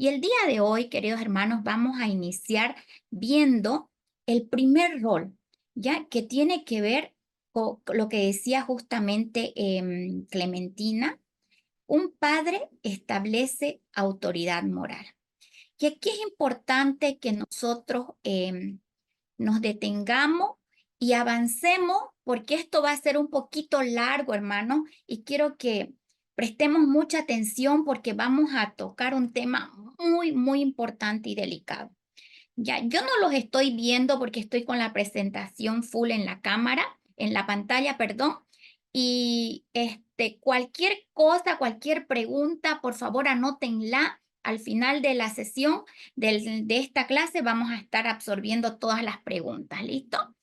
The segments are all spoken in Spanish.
Y el día de hoy, queridos hermanos, vamos a iniciar viendo el primer rol, ya que tiene que ver con lo que decía justamente Clementina. Un padre establece autoridad moral. Y aquí es importante que nosotros nos detengamos y avancemos, porque esto va a ser un poquito largo, hermano, y quiero que prestemos mucha atención porque vamos a tocar un tema muy, muy importante y delicado. Ya, yo no los estoy viendo porque estoy con la presentación full en la cámara, en la pantalla, perdón. Y cualquier cosa, cualquier pregunta, por favor anótenla. Al final de la sesión de esta clase vamos a estar absorbiendo todas las preguntas. ¿Listo?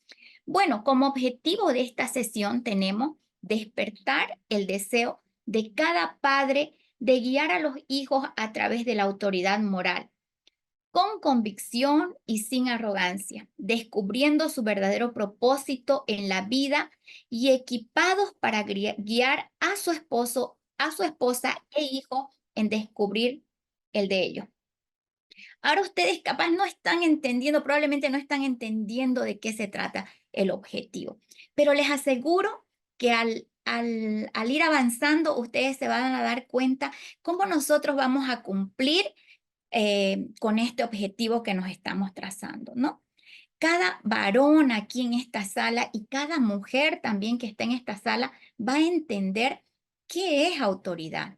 Bueno, como objetivo de esta sesión tenemos despertar el deseo de cada padre de guiar a los hijos a través de la autoridad moral con convicción y sin arrogancia, descubriendo su verdadero propósito en la vida y equipados para guiar a su esposo, a su esposa e hijo en descubrir el de ellos. Ahora ustedes capaz no están entendiendo, probablemente no están entendiendo de qué se trata el objetivo, pero les aseguro que al ir avanzando, ustedes se van a dar cuenta cómo nosotros vamos a cumplir con este objetivo que nos estamos trazando, ¿no? Cada varón aquí en esta sala y cada mujer también que está en esta sala va a entender qué es autoridad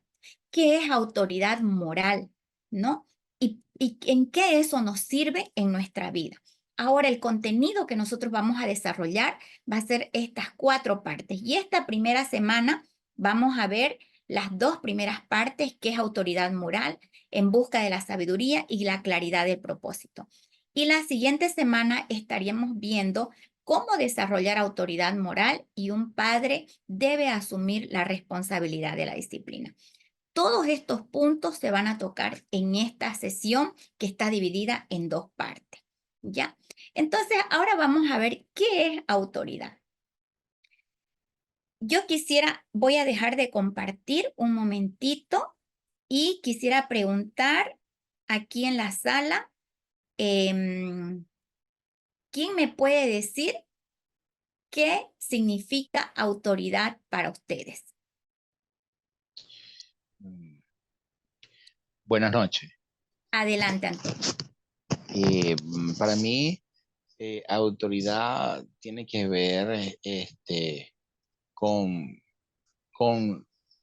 moral, ¿no? Y en qué eso nos sirve en nuestra vida. Ahora, el contenido que nosotros vamos a desarrollar va a ser estas 4 partes. Y esta primera semana vamos a ver las 2 primeras partes, que es autoridad moral, en busca de la sabiduría y la claridad del propósito. Y la siguiente semana estaríamos viendo cómo desarrollar autoridad moral y un padre debe asumir la responsabilidad de la disciplina. Todos estos puntos se van a tocar en esta sesión que está dividida en 2 partes, ¿ya? Entonces, ahora vamos a ver qué es autoridad. Yo voy a dejar de compartir un momentito y quisiera preguntar aquí en la sala, ¿quién me puede decir qué significa autoridad para ustedes? Buenas noches. Adelante, Antonio. Para mí, autoridad tiene que ver con,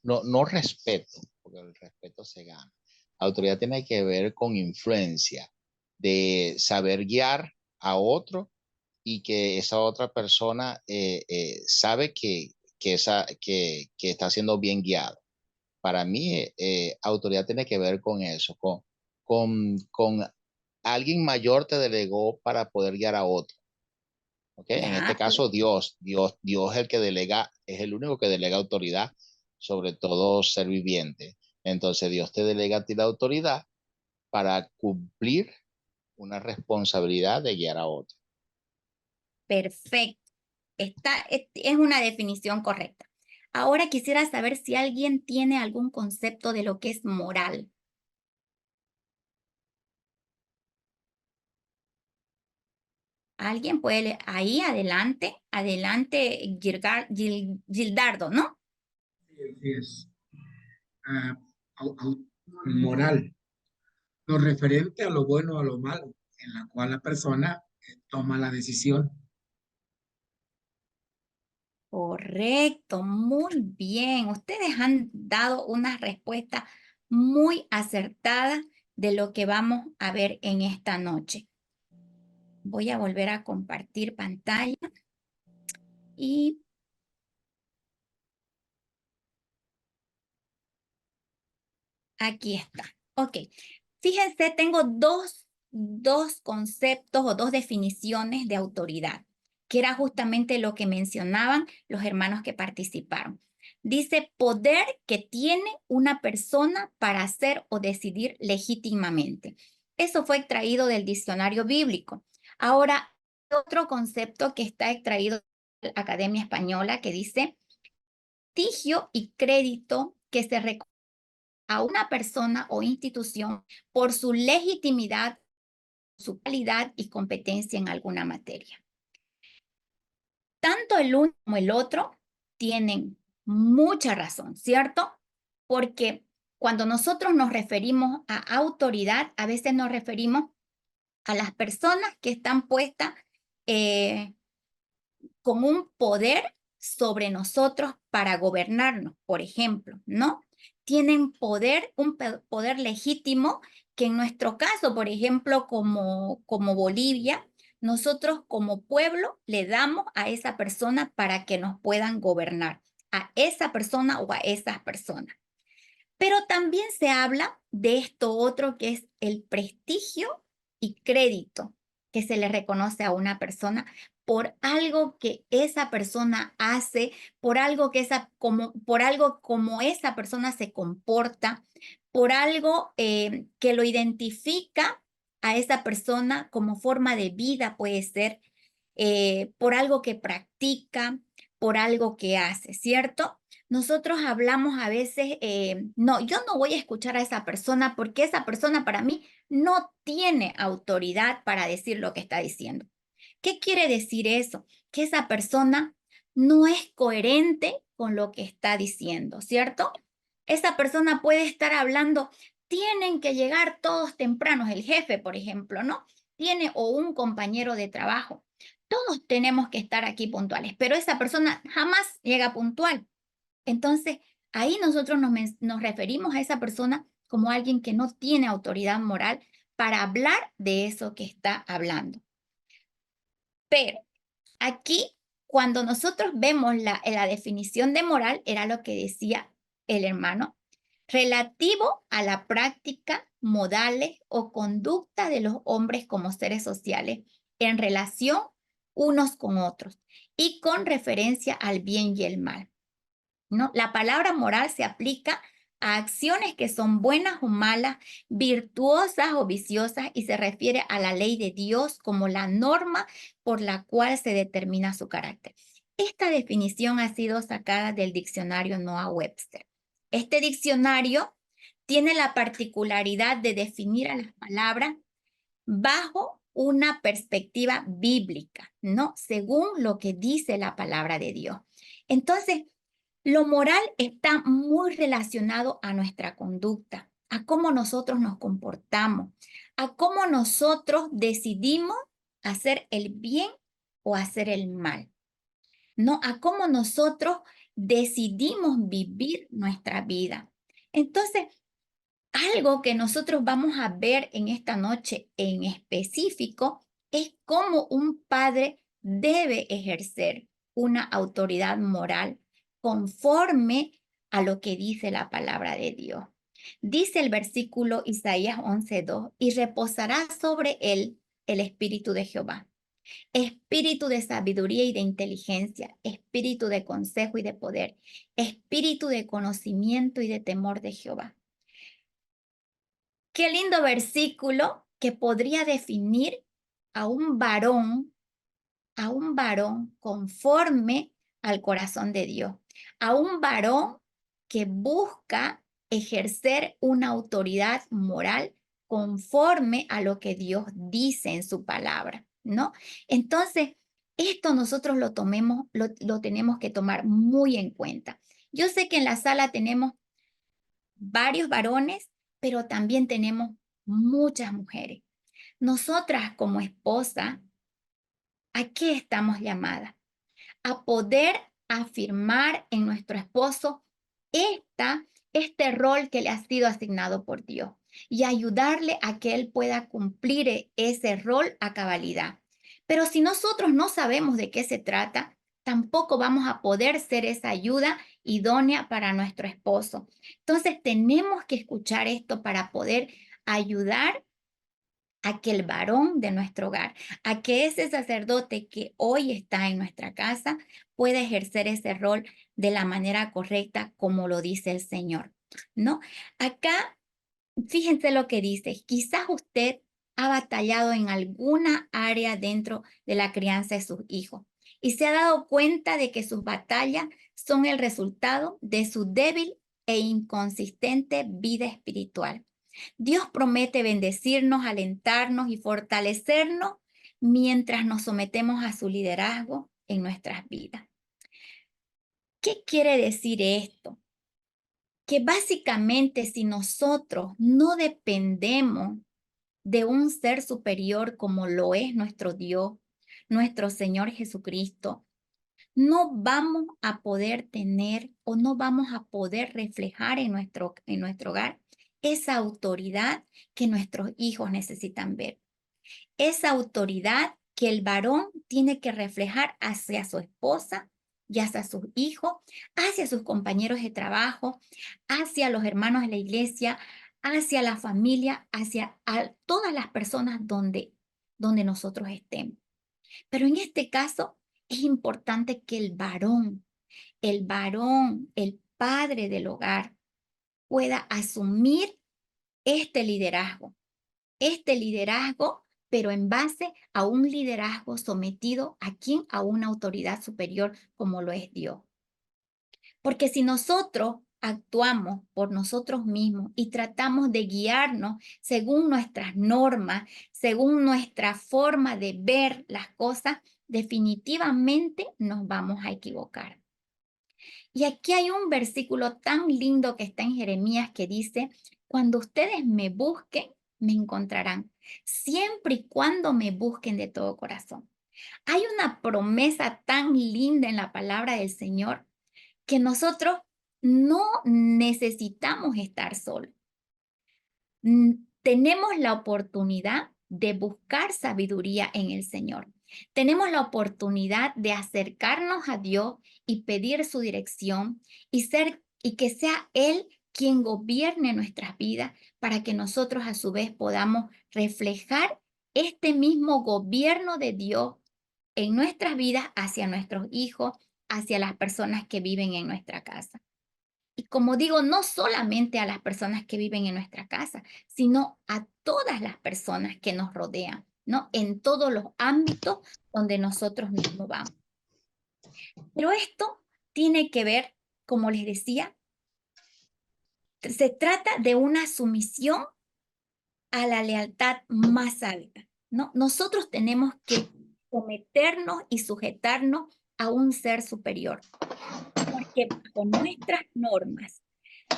no respeto, porque el respeto se gana. Autoridad tiene que ver con influencia, de saber guiar a otro y que esa otra persona sabe que está siendo bien guiado. Para mí, autoridad tiene que ver con eso, con alguien mayor te delegó para poder guiar a otro. ¿Okay? En este Ya, caso, Dios es el que delega, es el único que delega autoridad sobre todo ser viviente. Entonces, Dios te delega a ti la autoridad para cumplir una responsabilidad de guiar a otro. perfecto. Es una definición correcta. Ahora quisiera saber si alguien tiene algún concepto de lo que es moral. ¿Alguien puede leer? Ahí, adelante, adelante, Gildardo, ¿no? Sí, es moral, lo referente a lo bueno o a lo malo, en la cual la persona toma la decisión. Correcto, muy bien. Ustedes han dado una respuesta muy acertada de lo que vamos a ver en esta noche. Voy a volver a compartir pantalla y aquí está. Ok, fíjense, tengo dos conceptos o 2 definiciones de autoridad, que era justamente lo que mencionaban los hermanos que participaron. Dice poder que tiene una persona para hacer o decidir legítimamente. Eso fue extraído del diccionario bíblico. Ahora, otro concepto que está extraído de la Academia Española que dice prestigio y crédito que se reconoce a una persona o institución por su legitimidad, su calidad y competencia en alguna materia. Tanto el uno como el otro tienen mucha razón, ¿cierto? Porque cuando nosotros nos referimos a autoridad, a veces nos referimos a las personas que están puestas con un poder sobre nosotros para gobernarnos, por ejemplo, ¿no? Tienen poder, un poder legítimo que en nuestro caso, por ejemplo, como Bolivia, nosotros como pueblo le damos a esa persona para que nos puedan gobernar, a esa persona o a esas personas. Pero también se habla de esto otro que es el prestigio y crédito que se le reconoce a una persona por algo que esa persona hace, por algo como esa persona se comporta, por algo que lo identifica a esa persona como forma de vida, puede ser, por algo que practica, por algo que hace, ¿cierto? Nosotros hablamos a veces, no, yo no voy a escuchar a esa persona porque esa persona para mí no tiene autoridad para decir lo que está diciendo. ¿Qué quiere decir eso? Que esa persona no es coherente con lo que está diciendo, ¿cierto? Esa persona puede estar hablando, tienen que llegar todos tempranos, el jefe, por ejemplo, ¿no? Tiene o un compañero de trabajo. Todos tenemos que estar aquí puntuales, pero esa persona jamás llega puntual. Entonces, ahí nosotros nos referimos a esa persona como alguien que no tiene autoridad moral para hablar de eso que está hablando. Pero aquí, cuando nosotros vemos la definición de moral, era lo que decía el hermano, relativo a la práctica, modales o conducta de los hombres como seres sociales en relación unos con otros y con referencia al bien y el mal, ¿no? La palabra moral se aplica a acciones que son buenas o malas, virtuosas o viciosas, y se refiere a la ley de Dios como la norma por la cual se determina su carácter. Esta definición ha sido sacada del diccionario Noah Webster. Este diccionario tiene la particularidad de definir a las palabras bajo una perspectiva bíblica, ¿no? Según lo que dice la palabra de Dios. Entonces, lo moral está muy relacionado a nuestra conducta, a cómo nosotros nos comportamos, a cómo nosotros decidimos hacer el bien o hacer el mal, ¿no? A cómo nosotros decidimos vivir nuestra vida. Entonces, algo que nosotros vamos a ver en esta noche en específico es cómo un padre debe ejercer una autoridad moral conforme a lo que dice la palabra de Dios. Dice el versículo Isaías 11:2, y reposará sobre él el espíritu de Jehová, espíritu de sabiduría y de inteligencia, espíritu de consejo y de poder, espíritu de conocimiento y de temor de Jehová. Qué lindo versículo que podría definir a un varón conforme al corazón de Dios, a un varón que busca ejercer una autoridad moral conforme a lo que Dios dice en su palabra, ¿no? Entonces, esto nosotros lo tenemos que tomar muy en cuenta. Yo sé que en la sala tenemos varios varones, pero también tenemos muchas mujeres. Nosotras como esposa, ¿a qué estamos llamadas? A poder afirmar en nuestro esposo este rol que le ha sido asignado por Dios y ayudarle a que él pueda cumplir ese rol a cabalidad. Pero si nosotros no sabemos de qué se trata, tampoco vamos a poder ser esa ayuda idónea para nuestro esposo. Entonces tenemos que escuchar esto para poder ayudar a que el varón de nuestro hogar, a que ese sacerdote que hoy está en nuestra casa pueda ejercer ese rol de la manera correcta como lo dice el Señor, ¿no? Acá, fíjense lo que dice, quizás usted ha batallado en alguna área dentro de la crianza de sus hijos y se ha dado cuenta de que sus batallas son el resultado de su débil e inconsistente vida espiritual. Dios promete bendecirnos, alentarnos y fortalecernos mientras nos sometemos a su liderazgo en nuestras vidas. ¿Qué quiere decir esto? Que básicamente si nosotros no dependemos de un ser superior como lo es nuestro Dios, nuestro Señor Jesucristo, no vamos a poder tener o no vamos a poder reflejar en nuestro hogar esa autoridad que nuestros hijos necesitan ver. Esa autoridad que el varón tiene que reflejar hacia su esposa y hacia sus hijos, hacia sus compañeros de trabajo, hacia los hermanos de la iglesia, hacia la familia, hacia todas las personas donde nosotros estemos. Pero en este caso es importante que el varón, el padre del hogar, pueda asumir este liderazgo, pero en base a un liderazgo sometido a quien, a una autoridad superior como lo es Dios. Porque si nosotros actuamos por nosotros mismos y tratamos de guiarnos según nuestras normas, según nuestra forma de ver las cosas, definitivamente nos vamos a equivocar. Y aquí hay un versículo tan lindo que está en Jeremías que dice, cuando ustedes me busquen, me encontrarán, siempre y cuando me busquen de todo corazón. Hay una promesa tan linda en la palabra del Señor que nosotros no necesitamos estar solos. Tenemos la oportunidad de buscar sabiduría en el Señor. Tenemos la oportunidad de acercarnos a Dios y pedir su dirección y que sea Él quien gobierne nuestras vidas para que nosotros a su vez podamos reflejar este mismo gobierno de Dios en nuestras vidas hacia nuestros hijos, hacia las personas que viven en nuestra casa. Y como digo, no solamente a las personas que viven en nuestra casa, sino a todas las personas que nos rodean, ¿no? En todos los ámbitos donde nosotros nos movamos. Pero esto tiene que ver, como les decía, se trata de una sumisión a la lealtad más alta, ¿no? Nosotros tenemos que someternos y sujetarnos a un ser superior, porque con nuestras normas,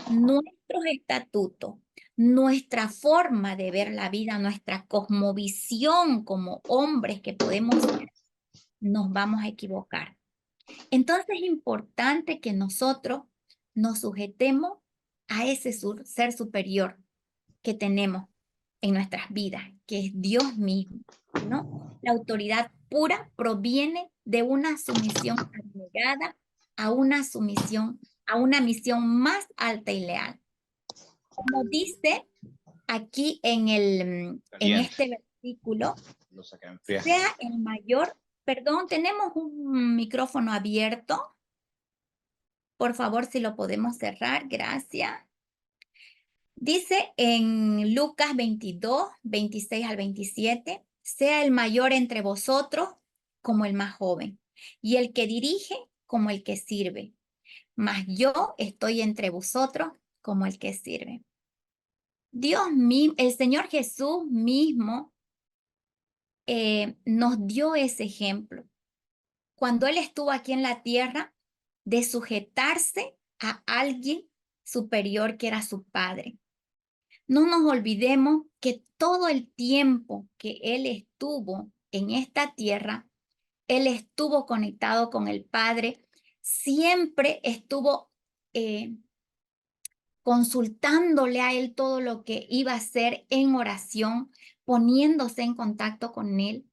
nuestros estatutos, nuestra forma de ver la vida, nuestra cosmovisión como hombres que podemos ser, nos vamos a equivocar. Entonces es importante que nosotros nos sujetemos a ese ser superior que tenemos en nuestras vidas, que es Dios mismo, ¿no? La autoridad pura proviene de una sumisión abnegada a una sumisión, a una misión más alta y leal. Como dice aquí en este versículo, sea el mayor, perdón, tenemos un micrófono abierto. Por favor, si lo podemos cerrar, gracias. Dice en Lucas 22, 26 al 27, sea el mayor entre vosotros como el más joven, y el que dirige como el que sirve. Mas yo estoy entre vosotros como el que sirve. Dios mismo, el Señor Jesús mismo nos dio ese ejemplo. Cuando Él estuvo aquí en la tierra, de sujetarse a alguien superior que era su Padre. No nos olvidemos que todo el tiempo que Él estuvo en esta tierra, Él estuvo conectado con el Padre, siempre estuvo consultándole a Él todo lo que iba a hacer en oración, poniéndose en contacto con Él.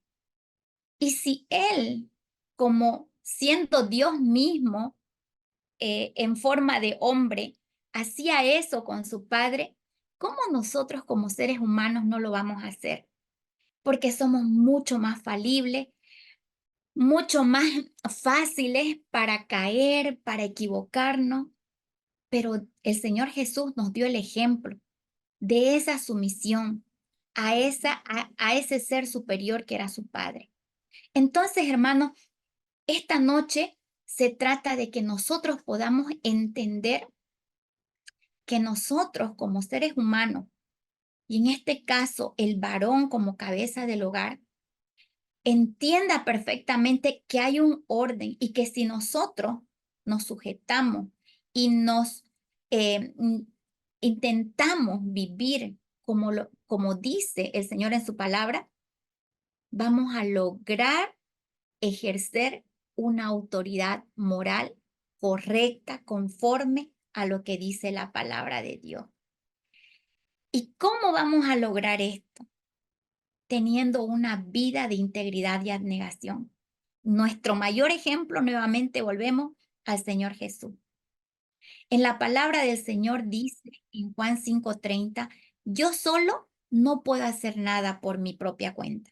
Y si Él, como siendo Dios mismo, en forma de hombre, hacía eso con su Padre, ¿cómo nosotros como seres humanos no lo vamos a hacer? Porque somos mucho más falibles, mucho más fáciles para caer, para equivocarnos, pero el Señor Jesús nos dio el ejemplo de esa sumisión a ese ser superior que era su Padre. Entonces, hermanos, esta noche se trata de que nosotros podamos entender que nosotros como seres humanos, y en este caso el varón como cabeza del hogar, entienda perfectamente que hay un orden y que si nosotros nos sujetamos y nos intentamos vivir como dice el Señor en su palabra, vamos a lograr ejercer una autoridad moral correcta, conforme a lo que dice la palabra de Dios. ¿Y cómo vamos a lograr esto? Teniendo una vida de integridad y abnegación. Nuestro mayor ejemplo, nuevamente volvemos al Señor Jesús. En la palabra del Señor dice en Juan 5:30, yo solo no puedo hacer nada por mi propia cuenta.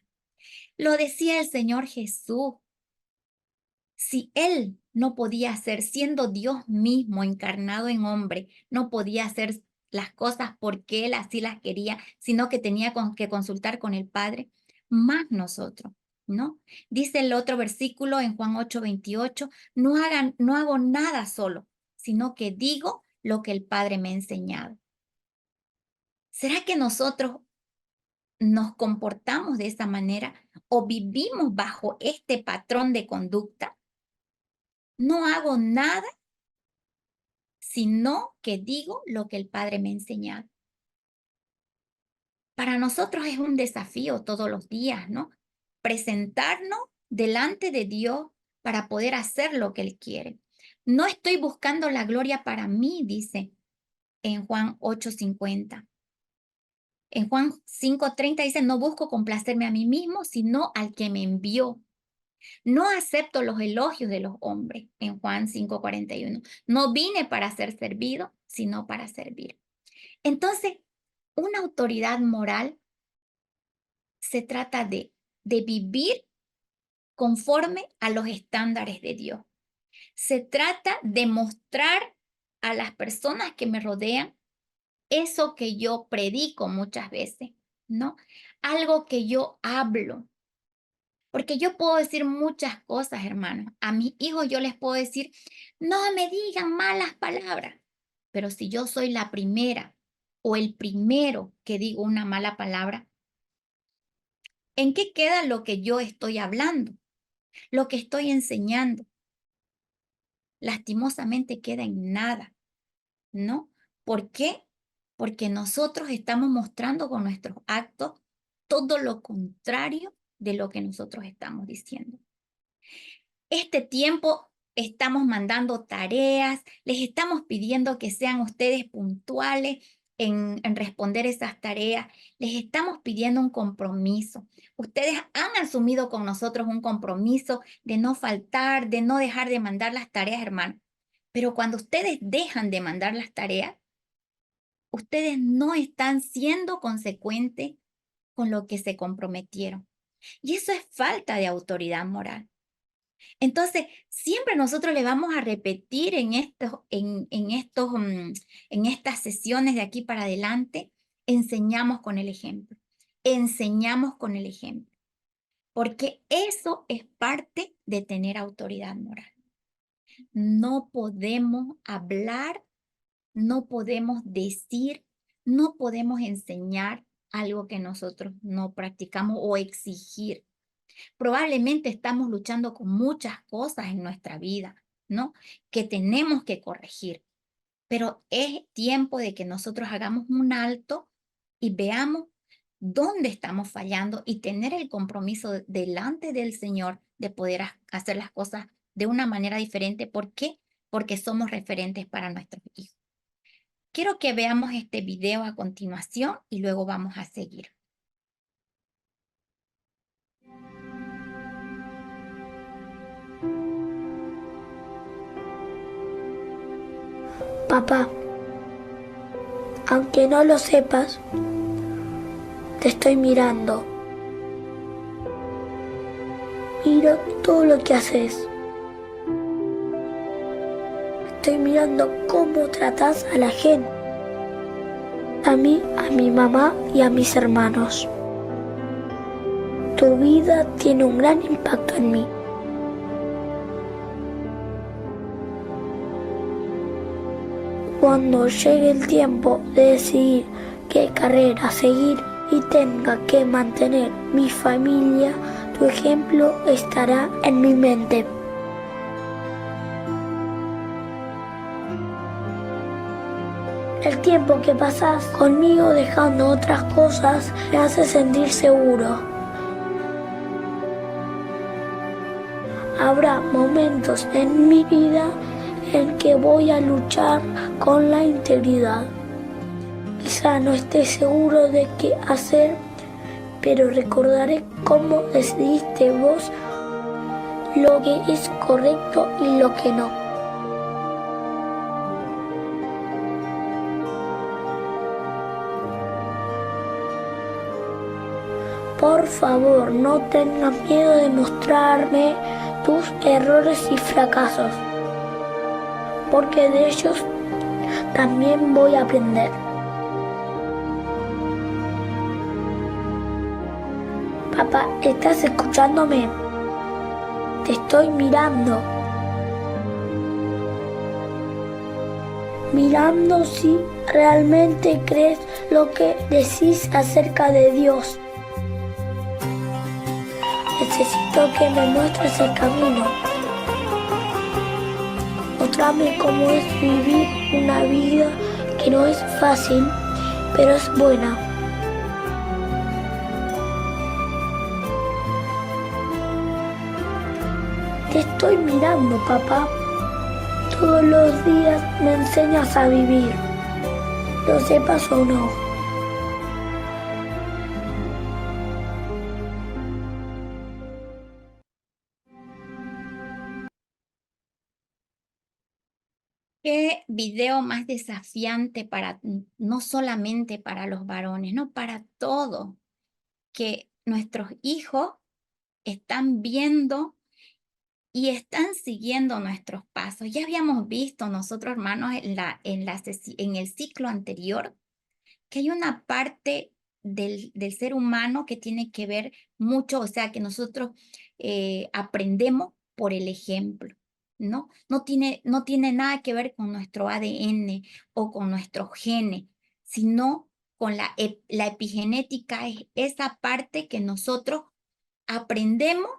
Lo decía el Señor Jesús. Si Él no podía hacer, siendo Dios mismo encarnado en hombre, no podía hacer las cosas porque Él así las quería, sino que tenía que consultar con el Padre, más nosotros, ¿no? Dice el otro versículo en Juan 8:28, no hago nada solo, sino que digo lo que el Padre me ha enseñado. ¿Será que nosotros nos comportamos de esa manera o vivimos bajo este patrón de conducta? No hago nada, sino que digo lo que el Padre me ha enseñado. Para nosotros es un desafío todos los días, ¿no? Presentarnos delante de Dios para poder hacer lo que Él quiere. No estoy buscando la gloria para mí, dice en Juan 8:50. En Juan 5:30 dice, no busco complacerme a mí mismo, sino al que me envió. No acepto los elogios de los hombres, en Juan 5:41. No vine para ser servido, sino para servir. Entonces, una autoridad moral se trata de vivir conforme a los estándares de Dios. Se trata de mostrar a las personas que me rodean eso que yo predico muchas veces, ¿no? Algo que yo hablo. Porque yo puedo decir muchas cosas, hermanos. A mis hijos yo les puedo decir, no me digan malas palabras. Pero si yo soy la primera o el primero que digo una mala palabra, ¿en qué queda lo que yo estoy hablando? Lo que estoy enseñando. Lastimosamente queda en nada, ¿no? ¿Por qué? Porque nosotros estamos mostrando con nuestros actos todo lo contrario de lo que nosotros estamos diciendo. Este tiempo estamos mandando tareas, les estamos pidiendo que sean ustedes puntuales en responder esas tareas, les estamos pidiendo un compromiso. Ustedes han asumido con nosotros un compromiso de no faltar, de no dejar de mandar las tareas, hermano. Pero cuando ustedes dejan de mandar las tareas, ustedes no están siendo consecuentes con lo que se comprometieron. Y eso es falta de autoridad moral. Entonces, siempre nosotros le vamos a repetir en estas sesiones de aquí para adelante, enseñamos con el ejemplo. Enseñamos con el ejemplo. Porque eso es parte de tener autoridad moral. No podemos hablar, no podemos decir, no podemos enseñar algo que nosotros no practicamos o exigir. Probablemente estamos luchando con muchas cosas en nuestra vida, ¿no? Que tenemos que corregir. Pero es tiempo de que nosotros hagamos un alto y veamos dónde estamos fallando y tener el compromiso delante del Señor de poder hacer las cosas de una manera diferente. ¿Por qué? Porque somos referentes para nuestros hijos. Quiero que veamos este video a continuación y luego vamos a seguir. Papá, aunque no lo sepas, te estoy mirando. Miro todo lo que haces. Estoy mirando cómo tratas a la gente. A mí, a mi mamá y a mis hermanos. Tu vida tiene un gran impacto en mí. cuando llegue el tiempo de decidir qué carrera seguir y tenga que mantener mi familia, tu ejemplo estará en mi mente. El tiempo que pasas conmigo dejando otras cosas me hace sentir seguro. Habrá momentos en mi vida en que voy a luchar con la integridad. Quizá no esté seguro de qué hacer, pero recordaré cómo decidiste vos lo que es correcto y lo que no. Por favor, no tengas miedo de mostrarme tus errores y fracasos, porque de ellos también voy a aprender. Papá, ¿estás escuchándome? Te estoy mirando. Mirando si realmente crees lo que decís acerca de Dios. Necesito que me muestres el camino. Mostrame cómo es vivir una vida que no es fácil, pero es buena. Te estoy mirando, papá. Todos los días me enseñas a vivir, lo sepas o no. Qué video más desafiante para, no solamente para los varones, no para todos, que nuestros hijos están viendo y están siguiendo nuestros pasos. Ya habíamos visto nosotros, hermanos, en el ciclo anterior, que hay una parte del ser humano que tiene que ver mucho, o sea, que nosotros aprendemos por el ejemplo, ¿no? No tiene nada que ver con nuestro ADN o con nuestros genes, sino con la epigenética, es esa parte que nosotros aprendemos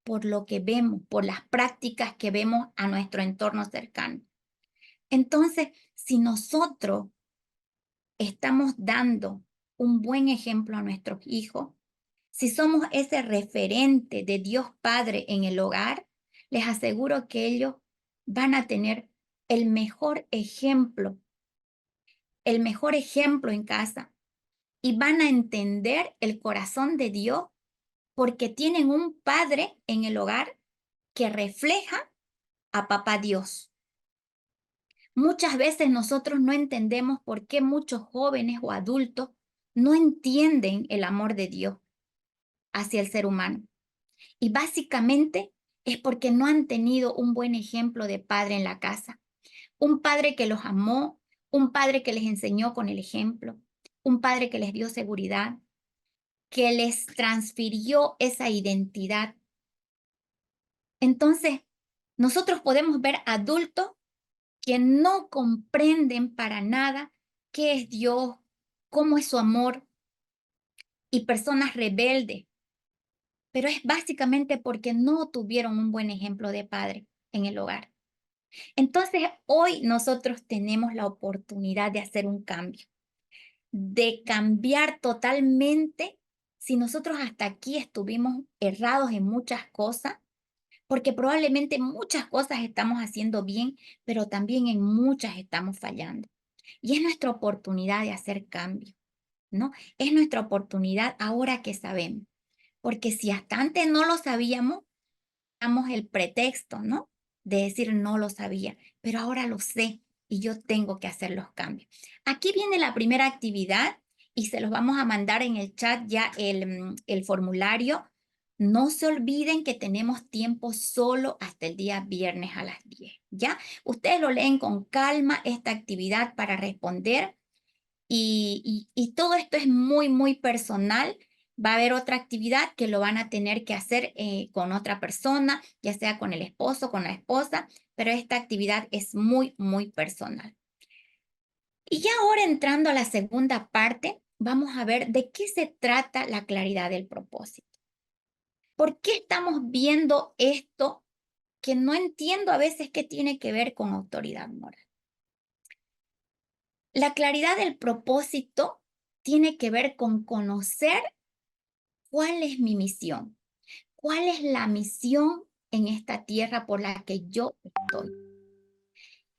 por lo que vemos, por las prácticas que vemos a nuestro entorno cercano. Entonces, si nosotros estamos dando un buen ejemplo a nuestros hijos, si somos ese referente de Dios Padre en el hogar, les aseguro que ellos van a tener el mejor ejemplo en casa y van a entender el corazón de Dios porque tienen un padre en el hogar que refleja a Papá Dios. Muchas veces nosotros no entendemos por qué muchos jóvenes o adultos no entienden el amor de Dios hacia el ser humano. Y básicamente es porque no han tenido un buen ejemplo de padre en la casa. Un padre que los amó, un padre que les enseñó con el ejemplo, un padre que les dio seguridad, que les transfirió esa identidad. Entonces, nosotros podemos ver adultos que no comprenden para nada qué es Dios, cómo es su amor, y personas rebeldes, pero es básicamente porque no tuvieron un buen ejemplo de padre en el hogar. Entonces, hoy nosotros tenemos la oportunidad de hacer un cambio, de cambiar totalmente. Si nosotros hasta aquí estuvimos errados en muchas cosas, porque probablemente muchas cosas estamos haciendo bien, pero también en muchas estamos fallando. Y es nuestra oportunidad de hacer cambio, ¿no? Es nuestra oportunidad ahora que sabemos. Porque si hasta antes no lo sabíamos, damos el pretexto, ¿no? De decir no lo sabía, pero ahora lo sé y yo tengo que hacer los cambios. Aquí viene la primera actividad y se los vamos a mandar en el chat ya el formulario. No se olviden que tenemos tiempo solo hasta el día viernes a las 10, ¿ya? Ustedes lo leen con calma esta actividad para responder y todo esto es muy, muy personal. Va a haber otra actividad que lo van a tener que hacer con otra persona, ya sea con el esposo, con la esposa, pero esta actividad es muy, muy personal. Y ya ahora entrando a la segunda parte, vamos a ver de qué se trata la claridad del propósito. ¿Por qué estamos viendo esto que no entiendo a veces qué tiene que ver con autoridad moral? La claridad del propósito tiene que ver con conocer cuál es mi misión, cuál es la misión en esta tierra por la que yo estoy.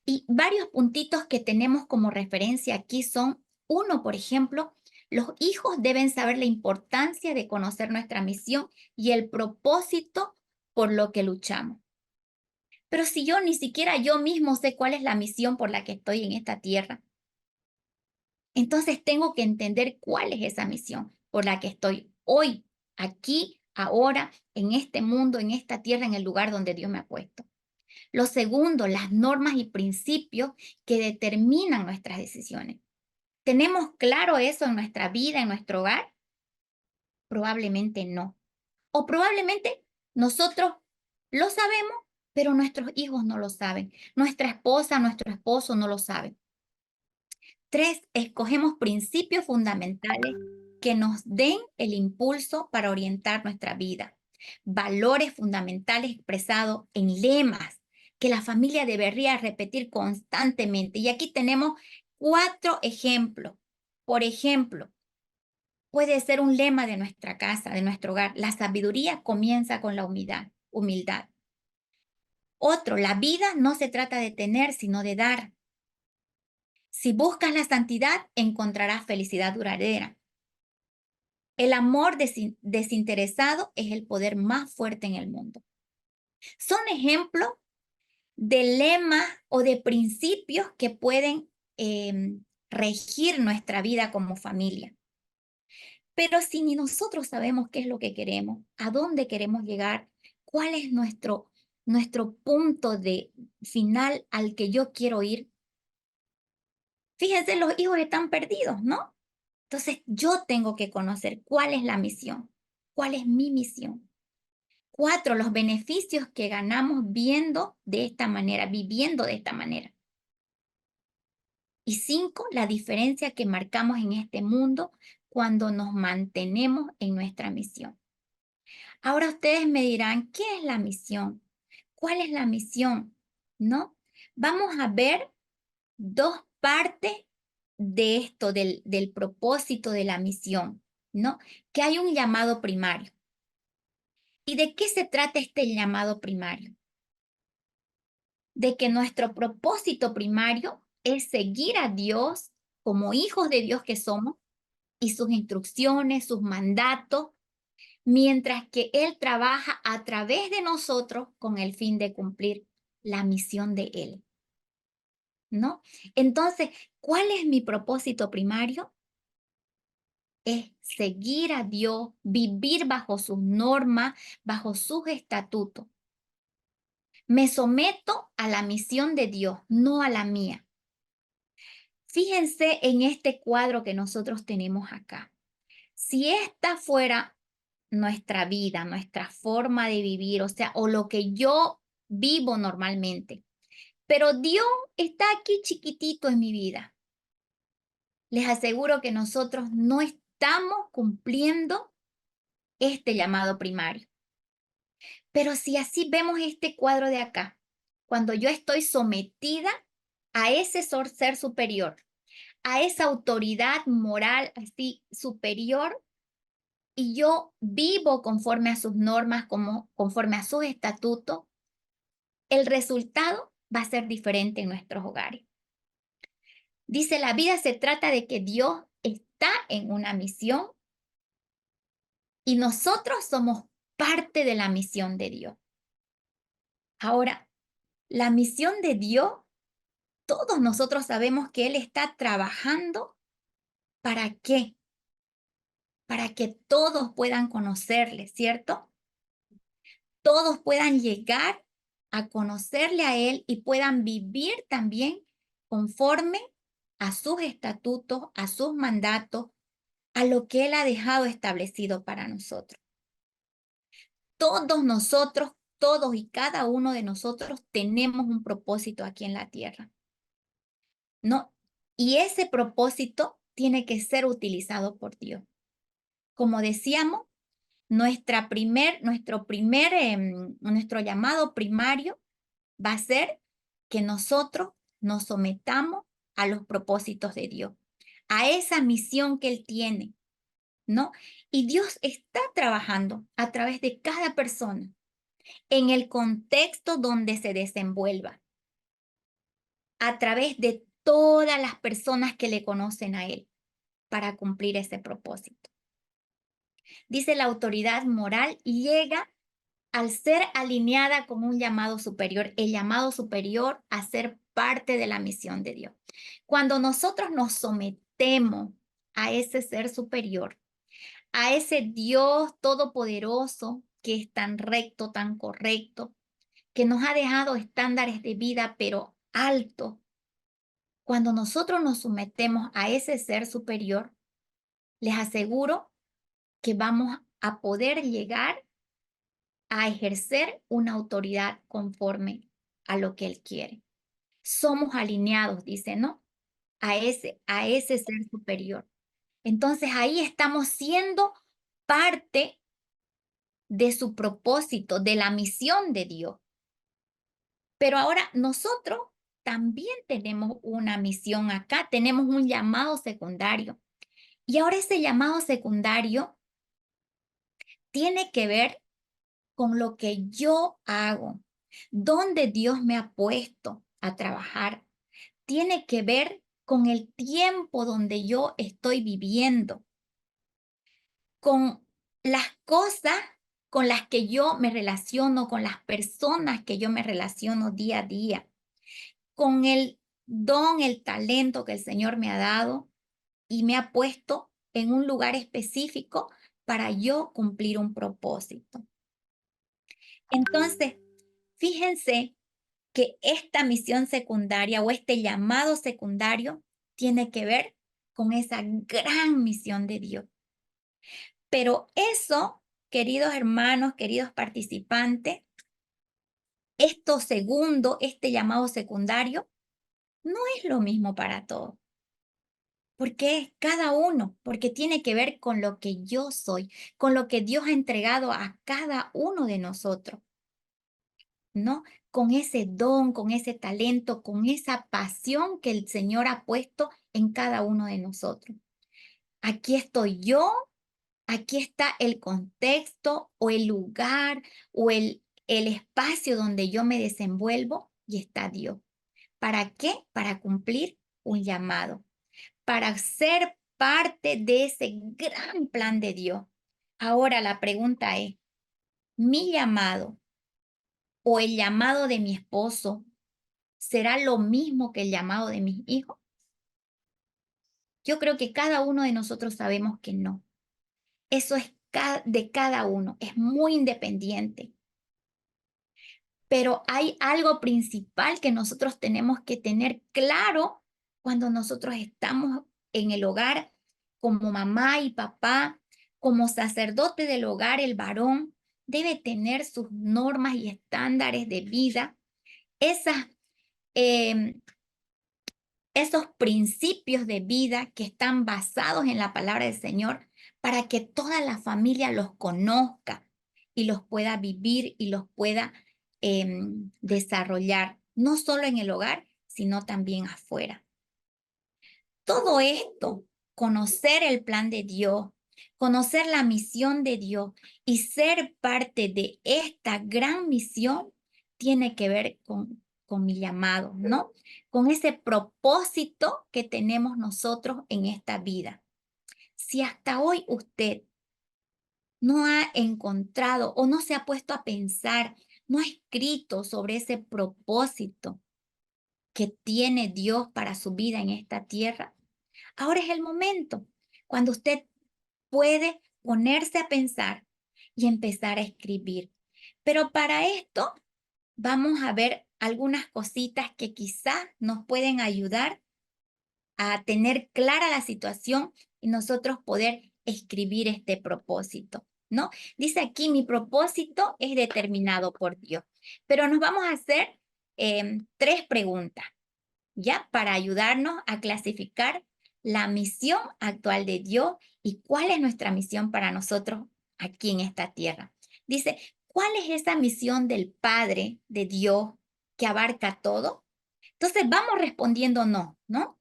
Y varios puntitos que tenemos como referencia aquí son, uno, por ejemplo, los hijos deben saber la importancia de conocer nuestra misión y el propósito por lo que luchamos. Pero si yo ni siquiera yo mismo sé cuál es la misión por la que estoy en esta tierra, entonces tengo que entender cuál es esa misión por la que estoy hoy, aquí, ahora, en este mundo, en esta tierra, en el lugar donde Dios me ha puesto. Lo segundo, las normas y principios que determinan nuestras decisiones. ¿Tenemos claro eso en nuestra vida, en nuestro hogar? Probablemente no. O probablemente nosotros lo sabemos, pero nuestros hijos no lo saben. Nuestra esposa, nuestro esposo no lo saben. 3, escogemos principios fundamentales que nos den el impulso para orientar nuestra vida. Valores fundamentales expresados en lemas que la familia debería repetir constantemente. Y aquí tenemos 4 ejemplos. Por ejemplo, puede ser un lema de nuestra casa, de nuestro hogar. La sabiduría comienza con la humildad. Otro, la vida no se trata de tener, sino de dar. Si buscas la santidad, encontrarás felicidad duradera. El amor desinteresado es el poder más fuerte en el mundo. Son ejemplos de lemas o de principios que pueden regir nuestra vida como familia. Pero si ni nosotros sabemos qué es lo que queremos, a dónde queremos llegar, cuál es nuestro punto de final al que yo quiero ir, fíjense, los hijos están perdidos, ¿no? Entonces yo tengo que conocer cuál es la misión, cuál es mi misión. 4, los beneficios que ganamos viendo de esta manera, viviendo de esta manera. Y 5, la diferencia que marcamos en este mundo cuando nos mantenemos en nuestra misión. Ahora ustedes me dirán, ¿qué es la misión? ¿Cuál es la misión? ¿No? Vamos a ver 2 partes de esto, del propósito de la misión, ¿no? Que hay un llamado primario. ¿Y de qué se trata este llamado primario? De que nuestro propósito primario es seguir a Dios como hijos de Dios que somos y sus instrucciones, sus mandatos, mientras que Él trabaja a través de nosotros con el fin de cumplir la misión de Él, ¿no? Entonces, ¿cuál es mi propósito primario? Es seguir a Dios, vivir bajo sus normas, bajo sus estatutos. Me someto a la misión de Dios, no a la mía. Fíjense en este cuadro que nosotros tenemos acá. Si esta fuera nuestra vida, nuestra forma de vivir, o sea, o lo que yo vivo normalmente, pero Dios está aquí chiquitito en mi vida, les aseguro que nosotros no estamos cumpliendo este llamado primario. Pero si así vemos este cuadro de acá, cuando yo estoy sometida a ese ser superior, a esa autoridad moral así superior, y yo vivo conforme a sus normas, conforme a sus estatutos, el resultado va a ser diferente en nuestros hogares. Dice, la vida se trata de que Dios está en una misión y nosotros somos parte de la misión de Dios. Ahora, la misión de Dios, todos nosotros sabemos que Él está trabajando. ¿Para qué? Para que todos puedan conocerle, ¿cierto? Todos puedan llegar a conocerle a Él y puedan vivir también conforme a sus estatutos, a sus mandatos, a lo que Él ha dejado establecido para nosotros. Todos nosotros, todos y cada uno de nosotros tenemos un propósito aquí en la tierra. No, Y ese propósito tiene que ser utilizado por Dios. Como decíamos, nuestro llamado primario va a ser que nosotros nos sometamos a los propósitos de Dios, a esa misión que Él tiene, ¿no? Y Dios está trabajando a través de cada persona, en el contexto donde se desenvuelva, a través de todas las personas que le conocen a Él, para cumplir ese propósito. Dice, la autoridad moral llega al ser alineada con un llamado superior, el llamado superior a ser parte de la misión de Dios. Cuando nosotros nos sometemos a ese ser superior, a ese Dios todopoderoso que es tan recto, tan correcto, que nos ha dejado estándares de vida pero altos, cuando nosotros nos sometemos a ese ser superior, les aseguro que vamos a poder llegar a ejercer una autoridad conforme a lo que Él quiere. Somos alineados, dice, ¿no? A ese ser superior. Entonces ahí estamos siendo parte de su propósito, de la misión de Dios. Pero ahora nosotros también tenemos una misión acá, tenemos un llamado secundario. Y ahora ese llamado secundario tiene que ver con lo que yo hago, donde Dios me ha puesto a trabajar. Tiene que ver con el tiempo donde yo estoy viviendo, con las cosas con las que yo me relaciono, con las personas que yo me relaciono día a día, con el don, el talento que el Señor me ha dado y me ha puesto en un lugar específico para yo cumplir un propósito. Entonces, fíjense que esta misión secundaria o este llamado secundario tiene que ver con esa gran misión de Dios. Pero eso, queridos hermanos, queridos participantes, esto segundo, este llamado secundario, no es lo mismo para todos. Porque es cada uno, porque tiene que ver con lo que yo soy, con lo que Dios ha entregado a cada uno de nosotros, ¿no? Con ese don, con ese talento, con esa pasión que el Señor ha puesto en cada uno de nosotros. Aquí estoy yo, aquí está el contexto o el lugar o el espacio donde yo me desenvuelvo y está Dios. ¿Para qué? Para cumplir un llamado, para ser parte de ese gran plan de Dios. Ahora la pregunta es, ¿mi llamado o el llamado de mi esposo será lo mismo que el llamado de mis hijos? Yo creo que cada uno de nosotros sabemos que no. Eso es de cada uno, es muy independiente. Pero hay algo principal que nosotros tenemos que tener claro cuando nosotros estamos en el hogar como mamá y papá, como sacerdote del hogar, el varón debe tener sus normas y estándares de vida, esos principios de vida que están basados en la palabra del Señor para que toda la familia los conozca y los pueda vivir y los pueda desarrollar, no solo en el hogar, sino también afuera. Todo esto, conocer el plan de Dios, conocer la misión de Dios y ser parte de esta gran misión, tiene que ver con mi llamado, ¿no? Con ese propósito que tenemos nosotros en esta vida. Si hasta hoy usted no ha encontrado o no se ha puesto a pensar, no ha escrito sobre ese propósito que tiene Dios para su vida en esta tierra, ahora es el momento cuando usted puede ponerse a pensar y empezar a escribir. Pero para esto vamos a ver algunas cositas que quizás nos pueden ayudar a tener clara la situación y nosotros poder escribir este propósito, ¿no? Dice aquí, mi propósito es determinado por Dios. Pero nos vamos a hacer 3 preguntas. ya para ayudarnos a clasificar la misión actual de Dios y cuál es nuestra misión para nosotros aquí en esta tierra. Dice, ¿cuál es esa misión del Padre, de Dios, que abarca todo? Entonces vamos respondiendo ¿no?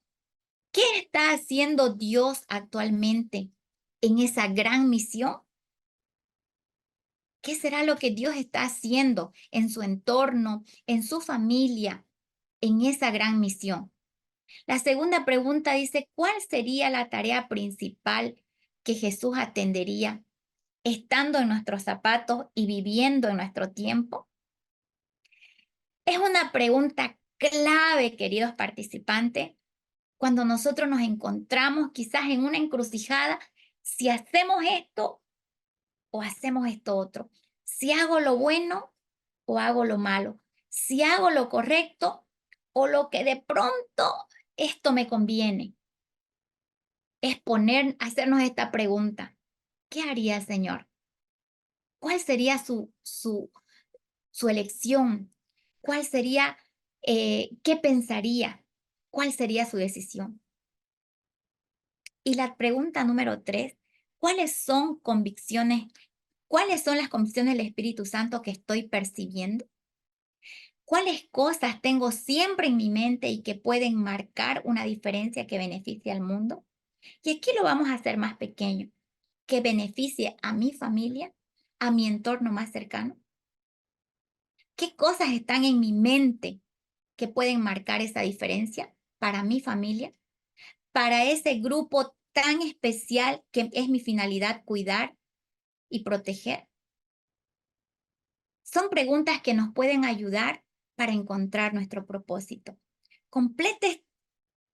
¿Qué está haciendo Dios actualmente en esa gran misión? ¿Qué será lo que Dios está haciendo en su entorno, en su familia, en esa gran misión? La segunda pregunta dice, ¿cuál sería la tarea principal que Jesús atendería estando en nuestros zapatos y viviendo en nuestro tiempo? Es una pregunta clave, queridos participantes, cuando nosotros nos encontramos quizás en una encrucijada, si hacemos esto o hacemos esto otro, si hago lo bueno o hago lo malo, si hago lo correcto o lo que de pronto esto me conviene. Es hacernos esta pregunta. ¿Qué haría el Señor? ¿Cuál sería su elección? ¿Cuál sería, qué pensaría? ¿Cuál sería su decisión? Y la pregunta número 3, ¿cuáles son las convicciones del Espíritu Santo que estoy percibiendo? ¿Cuáles cosas tengo siempre en mi mente y que pueden marcar una diferencia que beneficie al mundo? Y aquí lo vamos a hacer más pequeño, que beneficie a mi familia, a mi entorno más cercano. ¿Qué cosas están en mi mente que pueden marcar esa diferencia para mi familia, para ese grupo tan especial que es mi finalidad cuidar y proteger? Son preguntas que nos pueden ayudar para encontrar nuestro propósito. Complete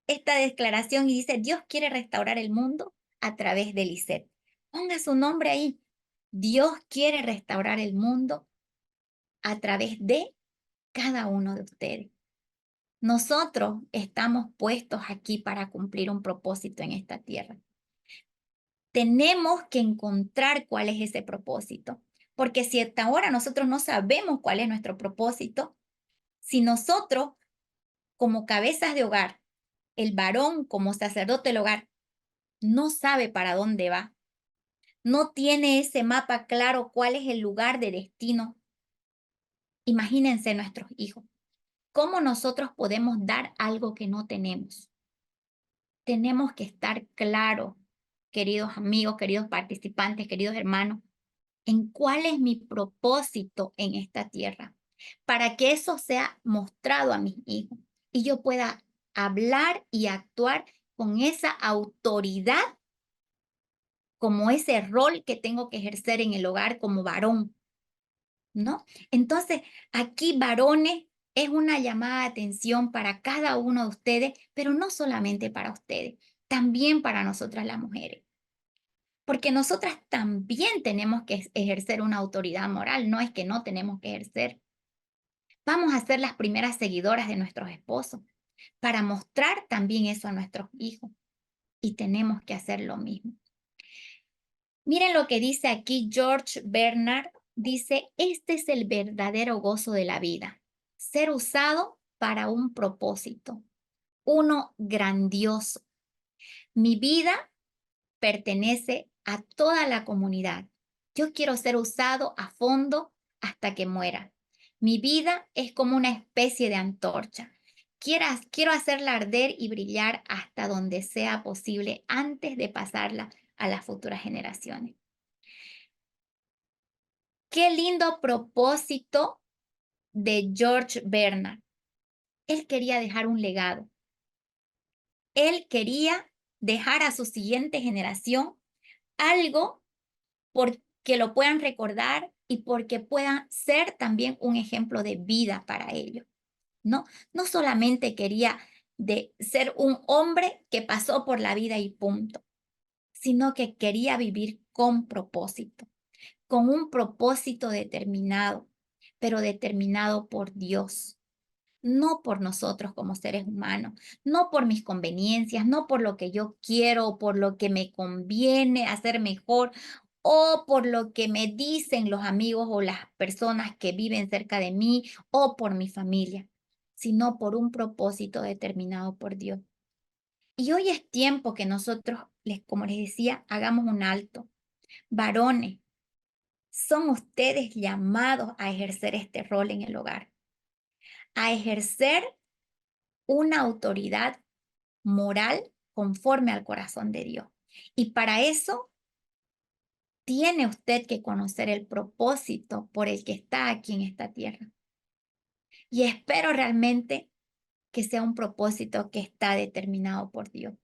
esta declaración y dice, Dios quiere restaurar el mundo a través de Lisette. Ponga su nombre ahí. Dios quiere restaurar el mundo a través de cada uno de ustedes. Nosotros estamos puestos aquí para cumplir un propósito en esta tierra. Tenemos que encontrar cuál es ese propósito, porque si hasta ahora nosotros no sabemos cuál es nuestro propósito, si nosotros como cabezas de hogar, el varón como sacerdote del hogar, no sabe para dónde va, no tiene ese mapa claro cuál es el lugar de destino, imagínense nuestros hijos. ¿Cómo nosotros podemos dar algo que no tenemos? Tenemos que estar claros, queridos amigos, queridos participantes, queridos hermanos, en cuál es mi propósito en esta tierra, para que eso sea mostrado a mis hijos y yo pueda hablar y actuar con esa autoridad, como ese rol que tengo que ejercer en el hogar como varón, ¿no? Entonces, aquí varones es una llamada de atención para cada uno de ustedes, pero no solamente para ustedes, también para nosotras las mujeres. Porque nosotras también tenemos que ejercer una autoridad moral, no es que no tenemos que ejercer. Vamos a ser las primeras seguidoras de nuestros esposos para mostrar también eso a nuestros hijos y tenemos que hacer lo mismo. Miren lo que dice aquí George Bernard, dice, este es el verdadero gozo de la vida, ser usado para un propósito, uno grandioso. Mi vida pertenece a toda la comunidad. Yo quiero ser usado a fondo hasta que muera. Mi vida es como una especie de antorcha. Quiero hacerla arder y brillar hasta donde sea posible antes de pasarla a las futuras generaciones. Qué lindo propósito de George Bernard. Él quería dejar un legado. Él quería dejar a su siguiente generación algo porque lo puedan recordar y porque puedan ser también un ejemplo de vida para ellos, ¿no? No solamente quería ser un hombre que pasó por la vida y punto, sino que quería vivir con propósito, con un propósito determinado, pero determinado por Dios, no por nosotros como seres humanos, no por mis conveniencias, no por lo que yo quiero o por lo que me conviene hacer mejor o por lo que me dicen los amigos o las personas que viven cerca de mí o por mi familia, sino por un propósito determinado por Dios. Y hoy es tiempo que nosotros, como les decía, hagamos un alto. Varones, son ustedes llamados a ejercer este rol en el hogar, a ejercer una autoridad moral conforme al corazón de Dios. Y para eso tiene usted que conocer el propósito por el que está aquí en esta tierra. Y espero realmente que sea un propósito que está determinado por Dios.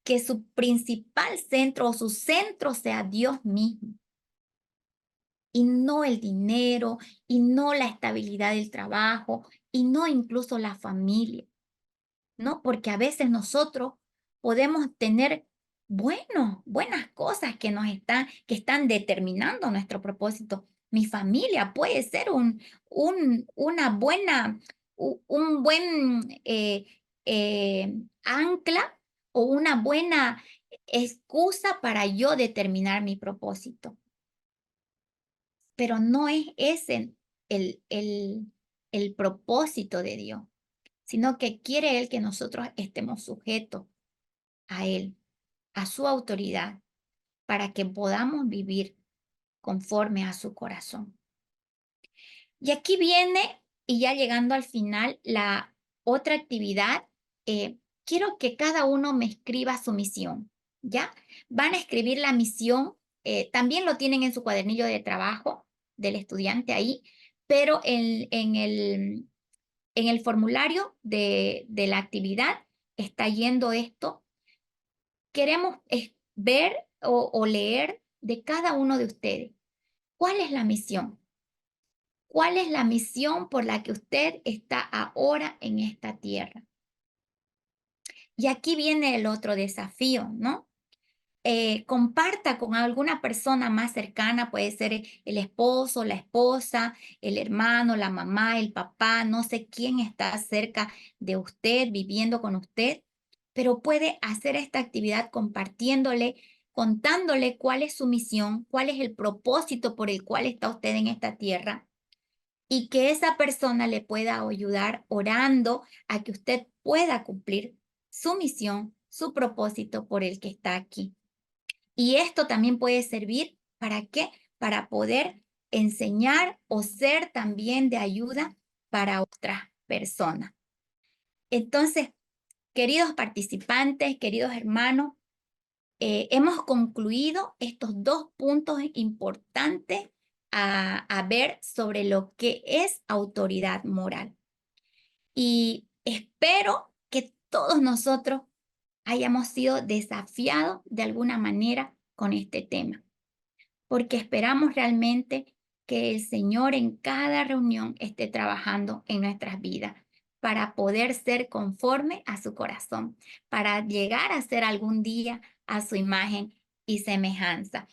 Que su principal centro o su centro sea Dios mismo. Y no el dinero, y no la estabilidad del trabajo, y no incluso la familia, ¿no? Porque a veces nosotros podemos tener buenas cosas que están determinando nuestro propósito. Mi familia puede ser un buen ancla o una buena excusa para yo determinar mi propósito. Pero no es ese el propósito de Dios, sino que quiere Él que nosotros estemos sujetos a Él, a su autoridad, para que podamos vivir conforme a su corazón. Y aquí viene, y ya llegando al final, la otra actividad. Quiero que cada uno me escriba su misión, ¿ya? Van a escribir la misión, también lo tienen en su cuadernillo de trabajo del estudiante ahí, pero en el formulario de la actividad está yendo esto. Queremos ver o leer de cada uno de ustedes. ¿Cuál es la misión? ¿Cuál es la misión por la que usted está ahora en esta tierra? Y aquí viene el otro desafío, ¿no? Comparta con alguna persona más cercana, puede ser el esposo, la esposa, el hermano, la mamá, el papá, no sé quién está cerca de usted, viviendo con usted, pero puede hacer esta actividad compartiéndole, contándole cuál es su misión, cuál es el propósito por el cual está usted en esta tierra, y que esa persona le pueda ayudar orando a que usted pueda cumplir su misión, su propósito por el que está aquí. Y esto también puede servir, ¿para qué? Para poder enseñar o ser también de ayuda para otras personas. Entonces, queridos participantes, queridos hermanos, hemos concluido estos 2 puntos importantes a ver sobre lo que es autoridad moral. Y espero que todos nosotros hayamos sido desafiados de alguna manera con este tema, porque esperamos realmente que el Señor en cada reunión esté trabajando en nuestras vidas para poder ser conforme a su corazón, para llegar a ser algún día a su imagen y semejanza.